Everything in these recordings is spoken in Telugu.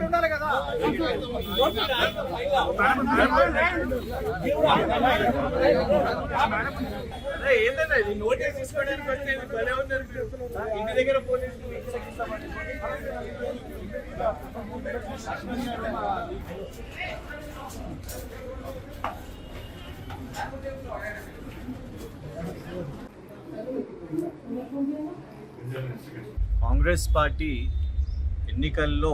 ఉండాలి కదా. ఏంటంటే ఇది నోటీస్ తీసుకోవడానికి వస్తే భలే ఉన్నారు మీరు. ఇంటి దగ్గర పోలీసులు కాంగ్రెస్ పార్టీ ఎన్నికల్లో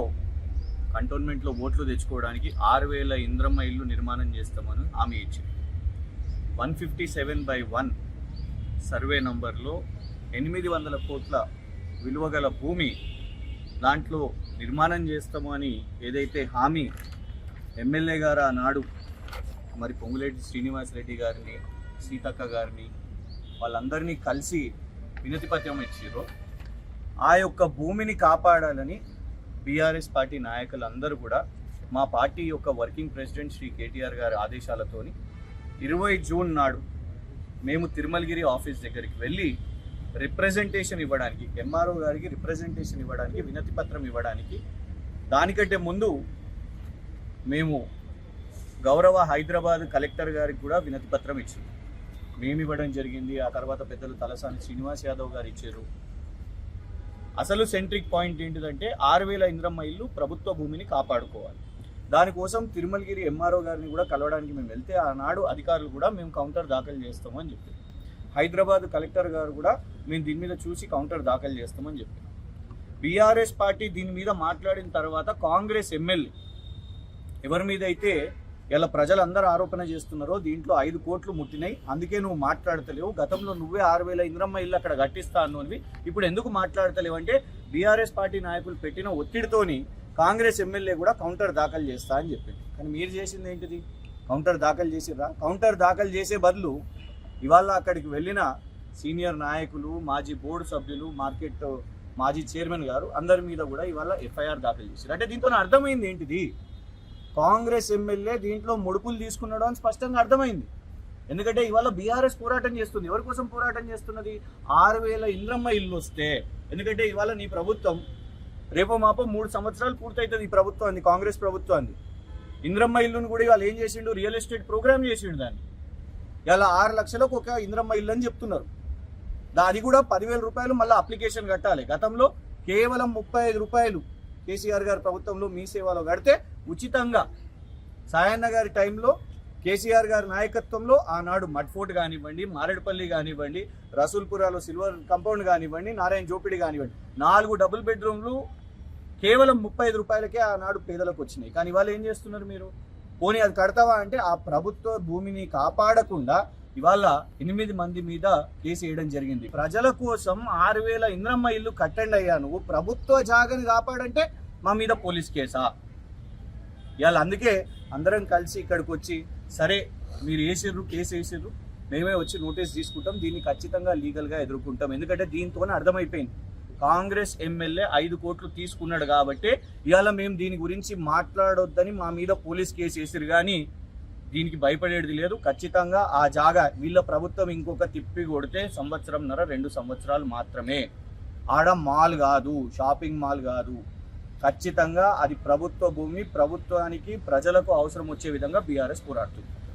కంటోన్మెంట్లో ఓట్లు తెచ్చుకోవడానికి 6,000 ఇంద్రమ్మ ఇల్లు నిర్మాణం చేస్తామని హామీ ఇచ్చింది. 157/1 సర్వే నంబర్లో 800 కోట్ల విలువగల భూమి దాంట్లో నిర్మాణం చేస్తాము అని ఏదైతే హామీ ఎమ్మెల్యే గారు ఆనాడు మరి పొంగులేటి శ్రీనివాసరెడ్డి గారిని, సీతక్క గారిని వాళ్ళందరినీ కలిసి వినతి పత్రం ఇచ్చారో ఆ యొక్క భూమిని కాపాడాలని బీఆర్ఎస్ పార్టీ నాయకులందరూ కూడా మా పార్టీ యొక్క వర్కింగ్ ప్రెసిడెంట్ శ్రీ కేటీఆర్ గారి ఆదేశాలతోని 20 జూన్ నాడు మేము తిరుమలగిరి ఆఫీస్ దగ్గరికి వెళ్ళి రిప్రజెంటేషన్ ఇవ్వడానికి, ఎంఆర్ఓ గారికి రిప్రజెంటేషన్ ఇవ్వడానికి, వినతి పత్రం ఇవ్వడానికి, దానికంటే ముందు మేము గౌరవ హైదరాబాద్ కలెక్టర్ గారికి కూడా వినతి పత్రం ఇచ్చాము. మేము ఇవ్వడం జరిగింది. ఆ తర్వాత పెద్దలు తలసాని శ్రీనివాస్ యాదవ్ గారు ఇచ్చారు. అసలు సెంట్రిక్ పాయింట్ ఏంటిదంటే 6,000 ఇంద్రమ్మ ఇల్లు ప్రభుత్వ భూమిని కాపాడుకోవాలి. దానికోసం తిరుమలగిరి ఎంఆర్ఓ గారిని కూడా కలవడానికి మేము వెళ్తే ఆనాడు అధికారులు కూడా మేము కౌంటర్ దాఖలు చేస్తామని చెప్పారు. హైదరాబాద్ కలెక్టర్ గారు కూడా మేము దీని మీద చూసి కౌంటర్ దాఖలు చేస్తామని చెప్పారు. బీఆర్ఎస్ పార్టీ దీని మీద మాట్లాడిన తర్వాత కాంగ్రెస్ ఎమ్మెల్యే ఎవరి మీద అయితే ఇలా ప్రజలందరూ ఆరోపణ చేస్తున్నారో దీంట్లో 5 కోట్లు ముట్టినాయి, అందుకే నువ్వు మాట్లాడతలేవు, గతంలో నువ్వే 6,000 ఇంద్రమ్మ ఇల్లు అక్కడ కట్టిస్తా అన్నవి ఇప్పుడు ఎందుకు మాట్లాడతలేవు అంటే బీఆర్ఎస్ పార్టీ నాయకులు పెట్టిన ఒత్తిడితోని కాంగ్రెస్ ఎమ్మెల్యే కూడా కౌంటర్ దాఖలు చేస్తా అని చెప్పింది. కానీ మీరు చేసింది ఏంటిది? కౌంటర్ దాఖలు చేసిర్రా? కౌంటర్ దాఖలు చేసే బదులు ఇవాళ అక్కడికి వెళ్ళిన సీనియర్ నాయకులు, మాజీ బోర్డు సభ్యులు, మార్కెట్ మాజీ చైర్మన్ గారు అందరి మీద కూడా ఇవాళ ఎఫ్ఐఆర్ దాఖలు చేశారు. అంటే దీంతో అర్థమైంది ఏంటిది? కాంగ్రెస్ ఎమ్మెల్యే దీంట్లో ముడుపులు తీసుకున్నాడు అని స్పష్టంగా అర్థమైంది. ఎందుకంటే ఇవాళ బీఆర్ఎస్ పోరాటం చేస్తుంది. ఎవరి కోసం పోరాటం చేస్తున్నది? 6,000 ఇంద్రమ్మ ఇల్లు వస్తే. ఎందుకంటే ఇవాళ నీ ప్రభుత్వం రేపో మాపో 3 సంవత్సరాలు పూర్తవుతుంది ఈ ప్రభుత్వాన్ని, కాంగ్రెస్ ప్రభుత్వాన్ని. ఇంద్రమ్మ ఇల్లును కూడా ఇవాళ ఏం చేసిండు? రియల్ ఎస్టేట్ ప్రోగ్రామ్ చేసిండు. దాన్ని ఇలా 6 లక్షలకు ఒక ఇంద్రమ్మ ఇల్లు అని చెప్తున్నారు. అది కూడా 10,000 రూపాయలు మళ్ళీ అప్లికేషన్ కట్టాలి. గతంలో కేవలం 35 రూపాయలు కేసీఆర్ గారి ప్రభుత్వంలో మీ సేవలో కడితే ఉచితంగా సాయన్న గారి టైంలో కేసీఆర్ గారి నాయకత్వంలో ఆనాడు మడ్ఫోర్ట్ కానివ్వండి, మారేడుపల్లి కానివ్వండి, రసూల్పురాలో సిల్వర్ కంపౌండ్ కానివ్వండి, నారాయణ జోపిడి కానివ్వండి, 4 డబుల్ బెడ్రూమ్లు కేవలం 35 రూపాయలకే ఆనాడు పేదలకు వచ్చినాయి. కానీ ఇవాళ ఏం చేస్తున్నారు మీరు? పోనీ అది కడతావా అంటే ఆ ప్రభుత్వ భూమిని కాపాడకుండా ఇవాళ 8 మంది మీద కేసు వేయడం జరిగింది. ప్రజల కోసం 6,000 ఇంద్రమ్మ ఇల్లు కట్టండి అయ్యా, నువ్వు ప్రభుత్వ జాగని కాపాడంటే మా మీద పోలీస్ కేసా? ఇవాళ అందుకే అందరం కలిసి ఇక్కడికి వచ్చి సరే మీరు వేసిర్రు, కేసు వేసిర్రు, మేమే వచ్చి నోటీస్ తీసుకుంటాం, దీన్ని ఖచ్చితంగా లీగల్గా ఎదుర్కొంటాం. ఎందుకంటే దీంతోనే అర్థమైపోయింది కాంగ్రెస్ ఎమ్మెల్యే 5 కోట్లు తీసుకున్నాడు కాబట్టి ఇవాళ మేము దీని గురించి మాట్లాడొద్దని మా మీద పోలీస్ కేసు వేసిరు. కానీ దీనికి భయపడేది లేదు. ఖచ్చితంగా ఆ జాగా వీళ్ళ ప్రభుత్వం ఇంకొక తిప్పి కొడితే 1.5-2 సంవత్సరాలు మాత్రమే. ఆడ మాల్ కాదు, షాపింగ్ మాల్ కాదు, ఖచ్చితంగా అది ప్రభుత్వ భూమి. ప్రభుత్వానికి ప్రజలకు అవసరం వచ్చే విధంగా బీఆర్ఎస్ పోరాడుతుంది.